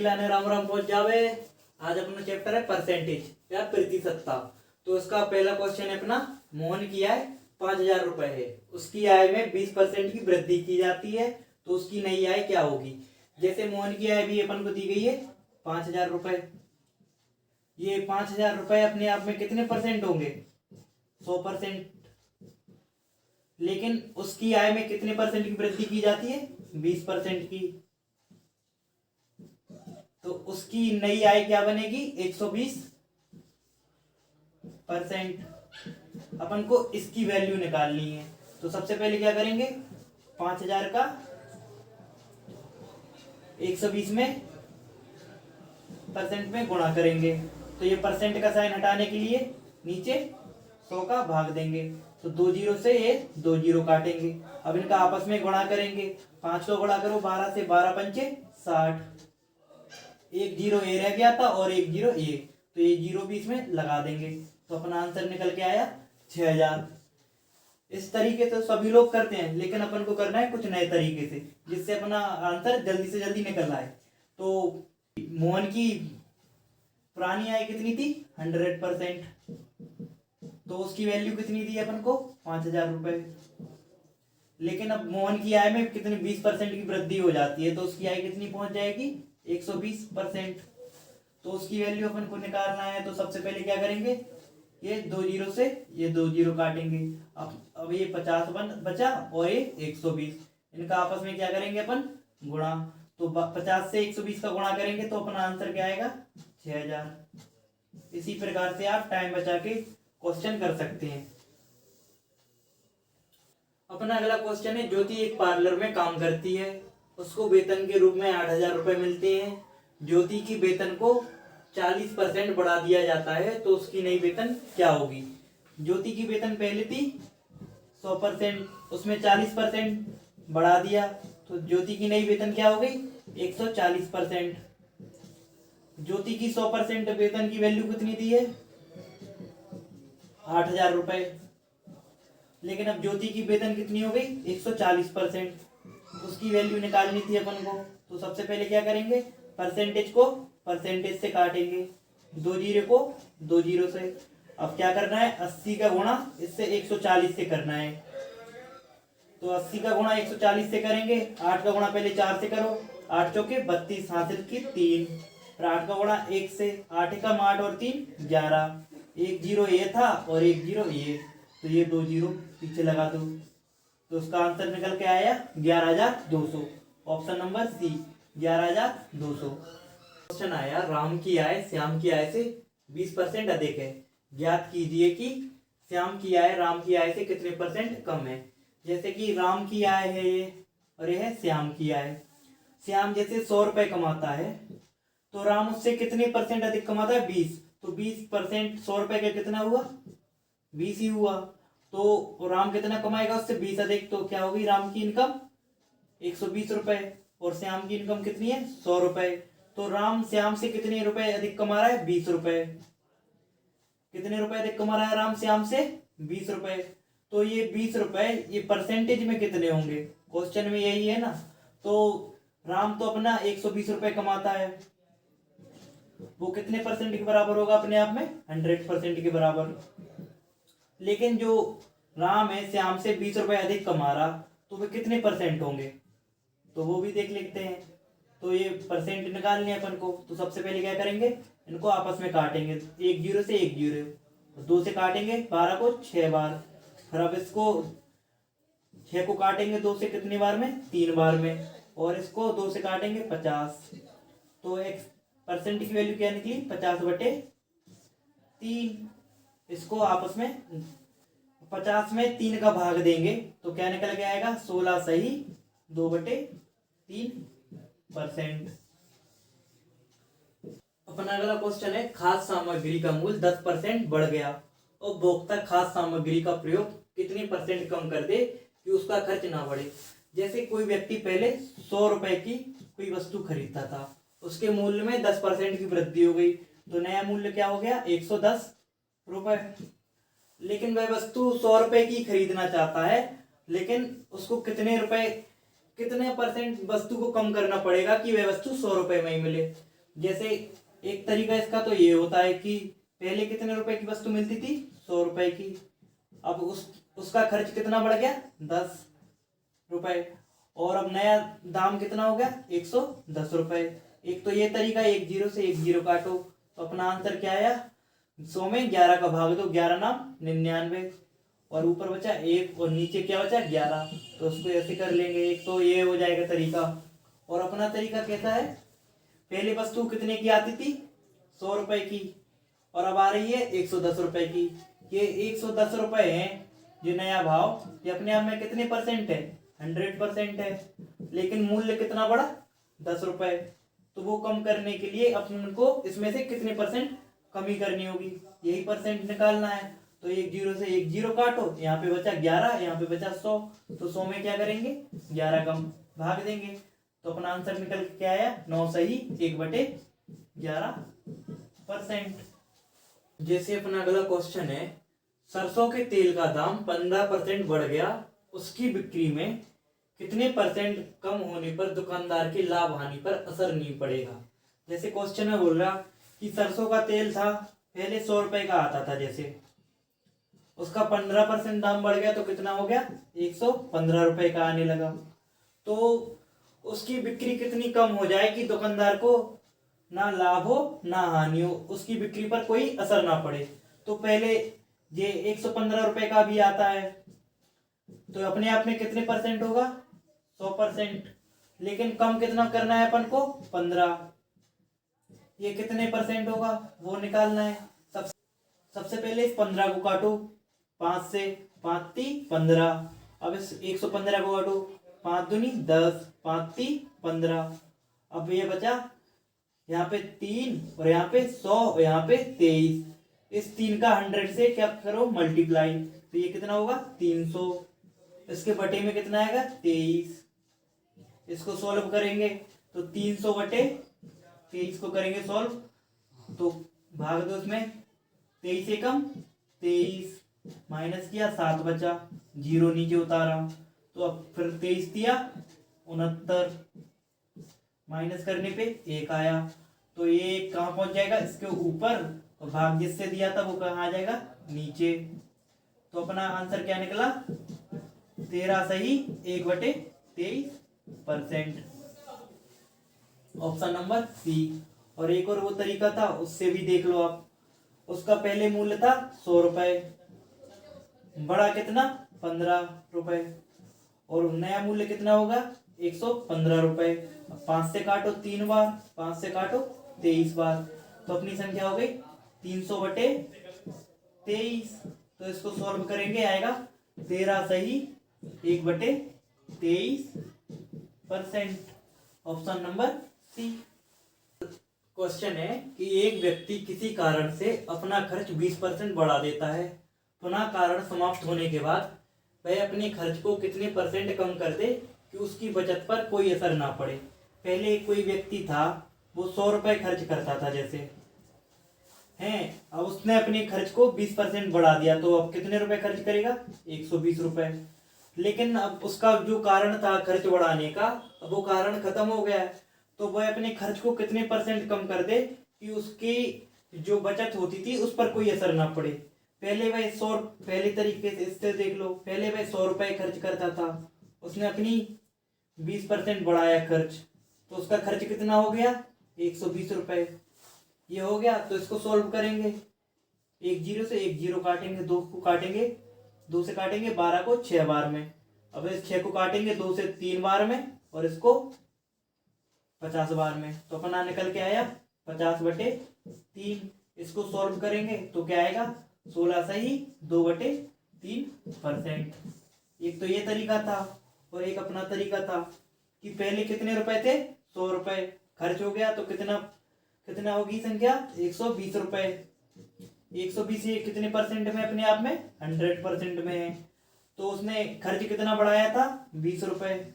लाने राम राम पहुंच जावे। आज अपना चैप्टर है परसेंटेज या प्रतिशतता। तो उसका पहला क्वेश्चन है अपना, मोहन की आय 5,000 रुपए है, उसकी आय में 20% की वृद्धि की जाती है, तो उसकी नई आय क्या होगी। जैसे मोहन की आय भी अपन को दी गई है 5,000 रुपए। ये 5,000 रुपए अपने आप में कितने परसेंट होंगे, 100%। लेकिन उसकी आय में कितने परसेंट की वृद्धि की जाती है, 20% की। तो उसकी नई आय क्या बनेगी, 120%। अपन को इसकी वैल्यू निकालनी है। तो सबसे पहले क्या करेंगे, 5,000 का 120 में परसेंट में गुणा करेंगे। तो ये परसेंट का साइन हटाने के लिए नीचे 100 का भाग देंगे। तो 2 जीरो से ये 2 जीरो काटेंगे। अब इनका आपस में गुणा करेंगे। 5 को गुणा करो 12 से, 12 पंचे 60। एक जीरो ए रह गया था और एक जीरो ए, तो ये जीरो भी इसमें लगा देंगे। तो अपना आंसर निकल के आया 6,000। इस तरीके से सभी लोग करते हैं, लेकिन अपन को करना है कुछ नए तरीके से, जिससे अपना आंसर जल्दी से जल्दी निकल आए। तो मोहन की पुरानी आय कितनी थी, 100%। तो उसकी वैल्यू कितनी थी अपन को, 5,000 रुपए। लेकिन अब मोहन की आय में कितनी 20% की वृद्धि हो जाती है, तो उसकी आय कितनी पहुंच जाएगी, 120%। तो उसकी वैल्यू अपन को निकालना है। तो सबसे पहले क्या करेंगे, ये 2 जीरो से ये 2 जीरो काटेंगे। अब ये 50 बचा और ये 120, इनका आपस में क्या करेंगे अपन, गुणा। तो 50 से 120 का गुणा करेंगे तो अपना आंसर क्या आएगा, 6,000। इसी प्रकार से आप टाइम बचा के क्वेश्चन कर सकते हैं। अपना अगला क्वेश्चन है, ज्योति एक पार्लर में काम करती है, उसको वेतन के रूप में 8,000 रुपए मिलते हैं। ज्योति की वेतन को 40% बढ़ा दिया जाता है, तो उसकी नई वेतन क्या होगी। ज्योति की वेतन पहले थी 100%, उसमें 40% बढ़ा दिया, तो ज्योति की नई वेतन क्या हो गई, 140%। ज्योति की 100% वेतन की वैल्यू कितनी दी है, 8,000 रुपए। लेकिन अब ज्योति की वेतन कितनी हो गई, 140%। उसकी वैल्यू निकालनी थी अपन को। तो सबसे पहले क्या करेंगे, परसेंटेज को परसेंटेज से काटेंगे, 2 जीरो को 2 जीरो से। अब क्या करना है, 80 का गुणा इससे 140 से करना है। तो 80 का गुणा 140 से करेंगे। 8 का गुणा पहले 4 से करो, 8 चौके 32, हासिल की 3। फिर 8 का गुणा 1 से, 8 एकम 8 और 3 11। एक जीरो ये था और एक जीरो ये, तो ये 2 जीरो पीछे लगा दो। तो उसका आंसर निकल के आया 11,200। Option number C, 11,200। क्वेश्चन आया, राम की आय श्याम की आय से 20% अधिक है, ज्ञात कीजिए कि श्याम की आय राम की आय से कितने परसेंट कम है। जैसे कि राम की आय है ये और ये है श्याम की आय। श्याम जैसे 100 रुपए कमाता है, तो राम उससे कितने परसेंट अधिक कमाता है, 20। तो 20% 100 रुपए का कितना हुआ, 20 ही हुआ। तो राम कितना कमाएगा उससे 20 अधिक, तो क्या होगी राम की इनकम 120 रुपए, और श्याम की इनकम कितनी है, 100 रुपए। तो राम श्याम से कितने रुपए अधिक कमा रहा है, 20 रुपए। कितने रुपए अधिक कमा रहा है राम श्याम से, 20 रुपए। तो ये 20 रुपए ये परसेंटेज में कितने होंगे, क्वेश्चन में यही है ना। तो राम तो अपना 120 रुपए कमाता है, वो कितने परसेंट के बराबर होगा अपने आप में, 100% के बराबर। लेकिन जो राम है श्याम से 20 रुपए अधिक कमा रहा, तो वे कितने परसेंट होंगे, तो वो भी देख लेते हैं। तो ये परसेंट निकालने हैं अपन को। तो सबसे पहले क्या करेंगे, इनको आपस में काटेंगे, 1 जीरो से 1 जीरो, 2 से काटेंगे 12 को 6 बार। फिर अब इसको 6 को काटेंगे 2 से कितनी बार में, 3 बार में, और इसको 2 से काटेंगे 50। तो एक परसेंट की वैल्यू क्या निकली, 50/3। इसको आपस में 50 में 3 का भाग देंगे, तो क्या निकल के आएगा, 16 सही 2/3%। अपना अगला क्वेश्चन है, खाद्य सामग्री का मूल्य 10% बढ़ गया, उपभोक्ता खाद्य सामग्री का प्रयोग कितनी परसेंट कम कर दे कि उसका खर्च ना बढ़े। जैसे कोई व्यक्ति पहले 100 रुपए की कोई वस्तु खरीदता था, उसके मूल्य में 10% की वृद्धि हो गई, तो नया मूल्य क्या हो गया, 110 रुपए। लेकिन वह वस्तु 100 रुपए की खरीदना चाहता है, लेकिन उसको कितने परसेंट वस्तु को कम करना पड़ेगा कि वह वस्तु 100 रुपए में ही मिले। जैसे एक तरीका इसका तो ये होता है कि पहले कितने रुपए की वस्तु मिलती थी, 100 रुपए की। अब उसका खर्च कितना बढ़ गया, 10 रुपए, और अब नया दाम कितना हो गया, 110 रुपए। एक तो ये तरीका, एक जीरो से एक जीरो काटो, तो अपना आंसर क्या आया, 100 में 11 का भाग दो, 11 नाम 99, और ऊपर बचा 1 और नीचे क्या बचा, 11। तो उसको ऐसे कर लेंगे, एक तो ये हो जाएगा तरीका। और अपना तरीका कैसा है, पहले वस्तु कितने की आती थी, 100 रुपए की, और अब आ रही है 110 रुपए की। ये 110 रुपए है जो नया भाव, ये अपने आप में कितने परसेंट है, 100% है, लेकिन मूल्य कितना बढ़ा, 10 रुपए। तो वो कम करने के लिए अपन को इसमें से कितने परसेंट कमी करनी होगी, यही परसेंट निकालना है। तो एक जीरो से एक जीरो काटो, यहाँ पे बचा 11, यहाँ पे बचा 100, तो 100 में क्या करेंगे, 11 कम भाग देंगे, तो अपना आंसर निकल के क्या आया, 9 सही 1/11%। जैसे अपना अगला क्वेश्चन है, सरसों के तेल का दाम 15% बढ़ गया, उसकी बिक्री में कितने परसेंट कम होने पर दुकानदार के लाभ हानि पर असर नहीं पड़ेगा। जैसे क्वेश्चन में बोल रहा कि सरसों का तेल था पहले 100 रुपए का आता था, जैसे उसका 15% दाम बढ़ गया तो कितना हो गया, 115 रुपए का आने लगा। तो उसकी बिक्री कितनी कम हो जाए कि दुकानदार को ना लाभ हो ना हानि हो, उसकी बिक्री पर कोई असर ना पड़े। तो पहले ये 115 रुपए का भी आता है, तो अपने आप में कितने परसेंट होगा, 100%, लेकिन कम कितना करना है अपन को, 15। ये कितने परसेंट होगा वो निकालना है। सबसे पहले इस 15 को काटो, 5 से, 5 × 3 = 15। अब इस 115 को काटो, 5 दूनी 10, 5 × 3 = 15। अब ये बचा यहाँ पे 3 और यहाँ पे 100 और यहाँ पे 23। इस 3 का 100 से क्या करो, मल्टीप्लाई, तो ये कितना होगा, 300। इसके बटे में कितना आएगा, 23। इसको सॉल्व करेंगे तो 300 बटे 23 को करेंगे सॉल्व, तो भाग दो इसमें, 23 एकम 23, माइनस किया 7 बचा, जीरो नीचे उतारा, तो अब फिर 23 दिया 69, माइनस करने पे 1 आया, तो ये कहाँ पहुंच जाएगा, इसके ऊपर, और भाग जिससे दिया था वो कहाँ आ जाएगा, नीचे। तो अपना आंसर क्या निकला, 13 सही 1/23%, ऑप्शन नंबर सी। और एक और वो तरीका था, उससे भी देख लो आप। उसका पहले मूल्य था 100 रुपए, बड़ा कितना, 15 रुपए, और नया मूल्य कितना होगा, 115 रुपए। 5 से काटो 3 बार, 5 से काटो 23 बार, तो अपनी संख्या हो गई 300/23। तो इसको सॉल्व करेंगे, आएगा 13 सही 1/23%, ऑप्शन नंबर सी। क्वेश्चन है कि एक व्यक्ति किसी कारण से अपना खर्च 20% बढ़ा देता है, पुनः कारण समाप्त होने के बाद वह अपने खर्च को कितने परसेंट कम कर दे कि उसकी बचत पर कोई असर ना पड़े। पहले कोई व्यक्ति था, वो 100 रुपए खर्च करता था जैसे हैं, अब उसने अपने खर्च को 20% बढ़ा दिया, तो अब कितने रुपए खर्च करेगा, 120 रुपए। लेकिन अब उसका जो कारण था खर्च बढ़ाने का, अब वो कारण खत्म हो गया है, तो वह अपने खर्च को कितने परसेंट कम कर दे कि उसकी जो बचत होती थी उस पर कोई असर ना पड़े। पहले वह 100, पहले तरीके से इससे देख लो, पहले वह 100 रुपए खर्च करता था, उसने अपनी 20% बढ़ाया खर्च, तो उसका खर्च कितना हो गया, 120 रुपए ये हो गया। तो इसको सॉल्व करेंगे, एक जीरो से एक जीरो काटेंगे, 2 को काटेंगे, 2 से काटेंगे 12 को 6 बार में, अब इस 6 को काटेंगे 2 से 3 बार में, और इसको 50 बार में, तो अपना निकल के आया 50/3। इसको सॉल्व करेंगे तो क्या आएगा, 16 सही 2/3%। एक तो ये तरीका था, और एक अपना तरीका था कि पहले कितने रुपए थे, 100 रुपए खर्च हो गया, तो कितना कितना होगी संख्या, 120 रुपए। 120 ये कितने परसेंट में, अपने आप में 100% में है, तो उसने खर्च कितना बढ़ाया था, 20 रुपए।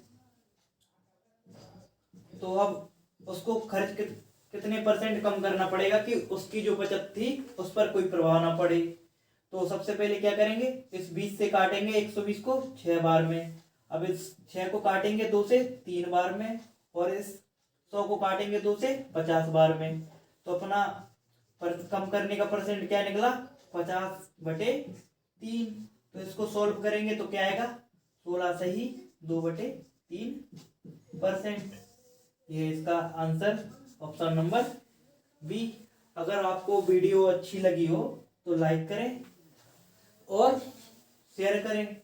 तो अब उसको खर्च कितने परसेंट कम करना पड़ेगा कि उसकी जो बचत थी उस पर कोई प्रभाव ना पड़े। तो सबसे पहले क्या करेंगे, इस 20 से काटेंगे 120 को 6 बार में, अब इस 6 को काटेंगे 2 से 3 बार में, और इस 100 को काटेंगे 2 से 50 बार में, तो अपना कम करने का परसेंट क्या निकला 50/3। तो इसको सॉल्व करेंगे तो क्या आएगा 16 सही 2/3%। ये इसका आंसर ऑप्शन नंबर बी। अगर आपको वीडियो अच्छी लगी हो तो लाइक करें और शेयर करें।